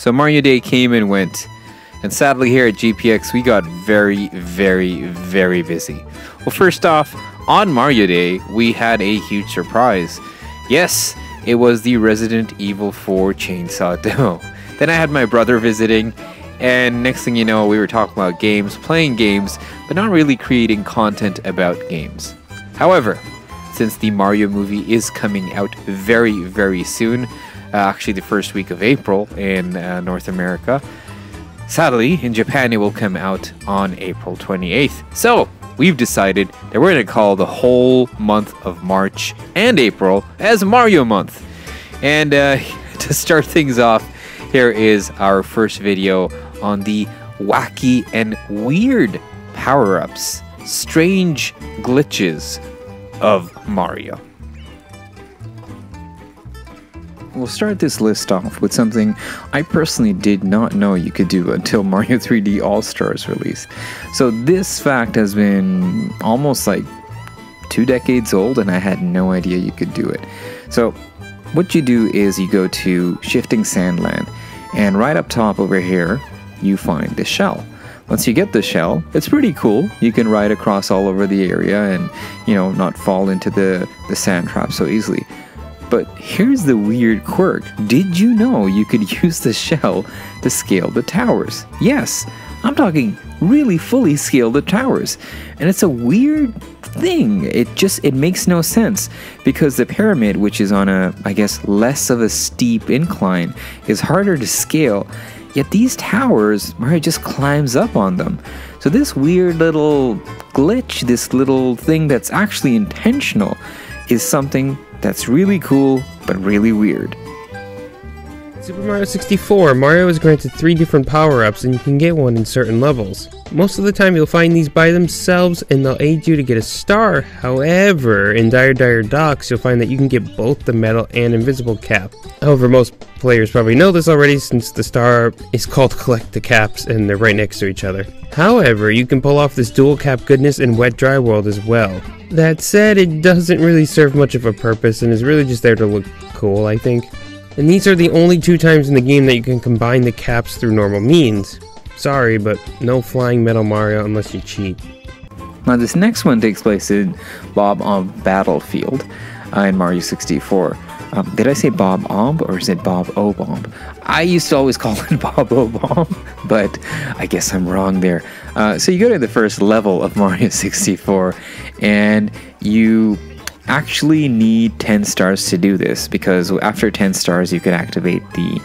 So Mario Day came and went, and sadly here at GPX we got very, very, very busy. Well, first off, on Mario Day we had a huge surprise. Yes, it was the Resident Evil 4 Chainsaw demo. Then I had my brother visiting, and next thing you know, we were talking about games, playing games, but not really creating content about games. However, since the Mario movie is coming out very, very soon, actually the first week of April in North America, sadly, in Japan it will come out on April 28th. So, we've decided that we're going to call the whole month of March and April as Mario Month. And to start things off, here is our first video on the wacky and weird power-ups, strange glitches of Mario. We'll start this list off with something I personally did not know you could do until Mario 3D All-Stars released. So this fact has been almost like 2 decades old, and I had no idea you could do it. So what you do is you go to Shifting Sandland, and right up top over here you find the shell. Once you get the shell, it's pretty cool. You can ride across all over the area and, you know, not fall into the sand trap so easily. But here's the weird quirk. Did you know you could use the shell to scale the towers? Yes, I'm talking really fully scale the towers. And it's a weird thing. It makes no sense, because the pyramid, which is on a, I guess, less of a steep incline, is harder to scale. Yet these towers, Mario just climbs up on them. So this weird little glitch, this little thing that's actually intentional, is something that's really cool, but really weird. Super Mario 64, Mario is granted 3 different power-ups, and you can get one in certain levels. Most of the time you'll find these by themselves and they'll aid you to get a star. However, in Dire Docks you'll find that you can get both the metal and invisible cap. However, most players probably know this already, since the star is called Collect the Caps and they're right next to each other. However, you can pull off this dual cap goodness in Wet Dry World as well. That said, it doesn't really serve much of a purpose and is really just there to look cool, I think. And these are the only 2 times in the game that you can combine the caps through normal means. Sorry, but no flying Metal Mario unless you cheat. Now this next one takes place in Blob on Battlefield in Mario 64. Did I say Bob Omb or is it Bob O-Bomb? I used to always call it Bob O-Bomb, but I guess I'm wrong there. So you go to the first level of Mario 64, and you actually need 10 stars to do this, because after 10 stars you can activate the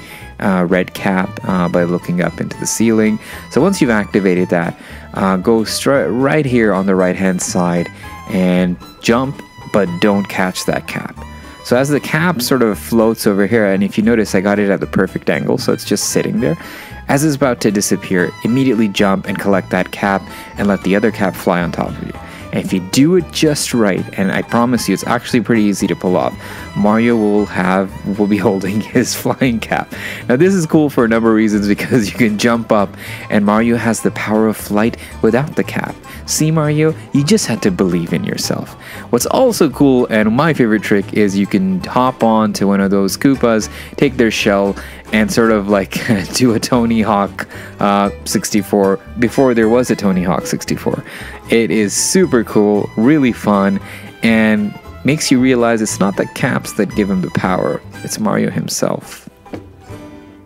red cap by looking up into the ceiling. So once you've activated that, go straight right here on the right hand side and jump, but don't catch that cap. So as the cap sort of floats over here, and if you notice I got it at the perfect angle, so it's just sitting there. As it's about to disappear, immediately jump and collect that cap and let the other cap fly on top of you. And if you do it just right, and I promise you it's actually pretty easy to pull off, Mario will be holding his flying cap. Now this is cool for a number of reasons, because you can jump up and Mario has the power of flight without the cap. See, Mario, you just had to believe in yourself. What's also cool, and my favorite trick, is you can hop on to one of those Koopas, take their shell, and sort of like do a Tony Hawk 64 before there was a Tony Hawk 64. It is super cool, really fun, and makes you realize it's not the caps that give him the power, it's Mario himself.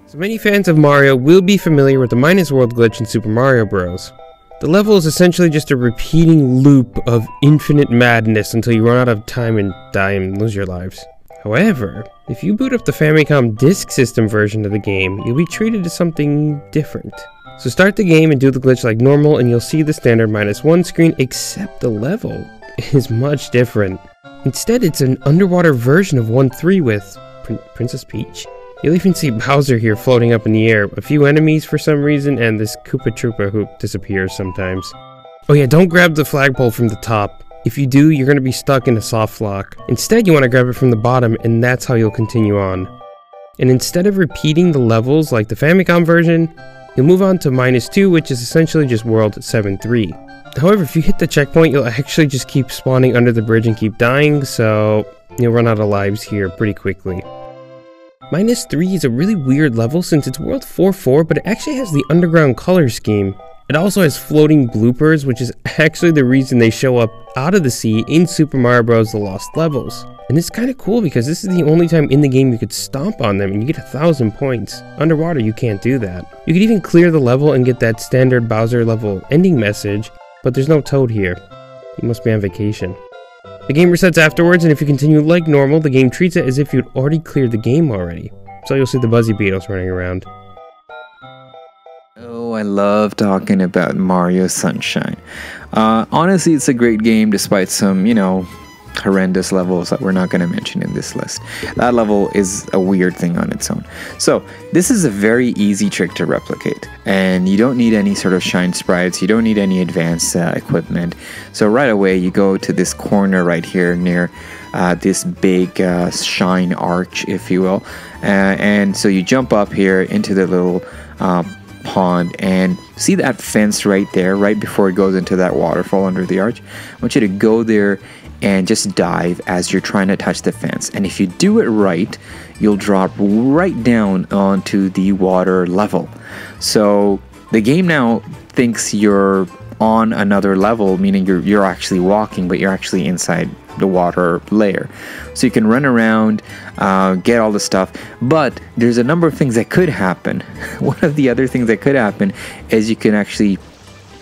So many fans of Mario will be familiar with the Minus World glitch in Super Mario Bros. The level is essentially just a repeating loop of infinite madness until you run out of time and die and lose your lives. However, if you boot up the Famicom Disk System version of the game, you'll be treated to something different. So start the game and do the glitch like normal, and you'll see the standard -1 screen, except the level is much different. Instead, it's an underwater version of 1-3 with Princess Peach. You'll even see Bowser here floating up in the air, a few enemies for some reason, and this Koopa Troopa who disappears sometimes. Oh yeah, don't grab the flagpole from the top. If you do, you're going to be stuck in a soft lock. Instead, you want to grab it from the bottom, and that's how you'll continue on. And instead of repeating the levels like the Famicom version, you'll move on to -2, which is essentially just World 7-3. However, if you hit the checkpoint, you'll actually just keep spawning under the bridge and keep dying, so you'll run out of lives here pretty quickly. -3 is a really weird level since it's World 4-4, but it actually has the underground color scheme. It also has floating bloopers, which is actually the reason they show up out of the sea in Super Mario Bros. The Lost Levels. And it's kind of cool because this is the only time in the game you could stomp on them and you get 1,000 points. Underwater you can't do that. You could even clear the level and get that standard Bowser level ending message, but there's no Toad here. He must be on vacation. The game resets afterwards, and if you continue like normal, the game treats it as if you'd already cleared the game already. So you'll see the Buzzy Beetles running around. Oh, I love talking about Mario Sunshine. Honestly, it's a great game despite some, horrendous levels that we're not going to mention in this list. That level is a weird thing on its own. So this is a very easy trick to replicate, and you don't need any sort of shine sprites, you don't need any advanced equipment. So right away you go to this corner right here near this big shine arch, if you will, and so you jump up here into the little pond and see that fence right there, right before it goes into that waterfall under the arch. I want you to go there and just dive as you're trying to touch the fence, and if you do it right, you'll drop right down onto the water level. So the game now thinks you're on another level, meaning you're actually walking, but you're actually inside the water layer. So you can run around, get all the stuff, but there's a number of things that could happen. One of the other things that could happen is you can actually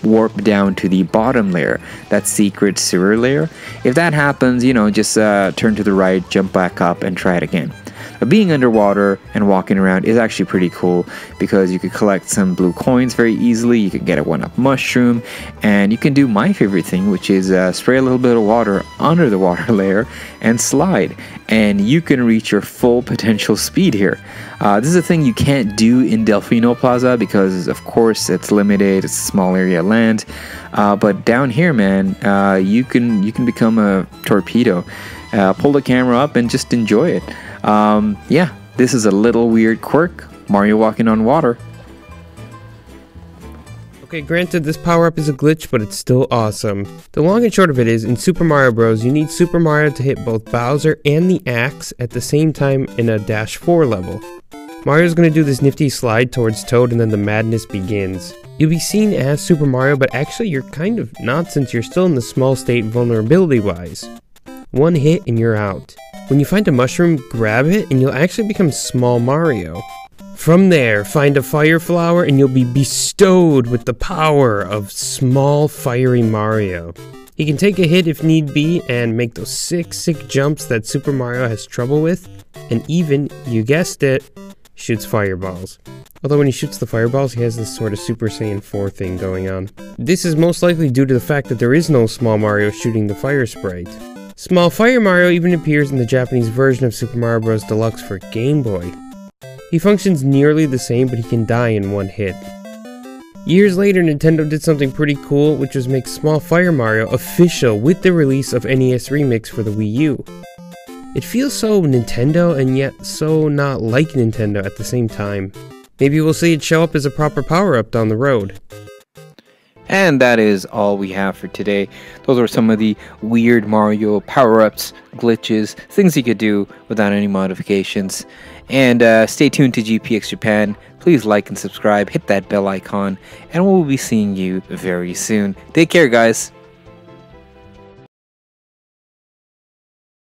warp down to the bottom layer, that secret sewer layer. If that happens, just turn to the right, jump back up, and try it again. But being underwater and walking around is actually pretty cool because you could collect some blue coins very easily, you can get a 1-up mushroom, and you can do my favorite thing, which is spray a little bit of water under the water layer and slide, and you can reach your full potential speed here. This is a thing you can't do in Delfino Plaza because of course it's limited, it's a small area of land, but down here, man, you can become a torpedo. Pull the camera up and just enjoy it. Yeah, this is a little weird quirk, Mario walking on water. Okay, granted this power-up is a glitch, but it's still awesome. The long and short of it is, in Super Mario Bros., you need Super Mario to hit both Bowser and the axe at the same time in a Dash 4 level. Mario's gonna do this nifty slide towards Toad and then the madness begins. You'll be seen as Super Mario, but actually you're kind of not since you're still in the small state vulnerability-wise. One hit and you're out. When you find a mushroom, grab it and you'll actually become Small Mario. From there, find a fire flower and you'll be bestowed with the power of Small Fiery Mario. He can take a hit if need be and make those sick jumps that Super Mario has trouble with, and even, you guessed it, shoots fireballs. Although when he shoots the fireballs, he has this sort of Super Saiyan 4 thing going on. This is most likely due to the fact that there is no Small Mario shooting the fire sprite. Small Fire Mario even appears in the Japanese version of Super Mario Bros. Deluxe for Game Boy. He functions nearly the same, but he can die in one hit. Years later, Nintendo did something pretty cool, which was make Small Fire Mario official with the release of NES Remix for the Wii U. It feels so Nintendo and yet so not like Nintendo at the same time. Maybe we'll see it show up as a proper power-up down the road. And that is all we have for today. Those are some of the weird Mario power-ups, glitches, things you could do without any modifications. And stay tuned to GPX Japan. Please like and subscribe, hit that bell icon, and we'll be seeing you very soon. Take care, guys.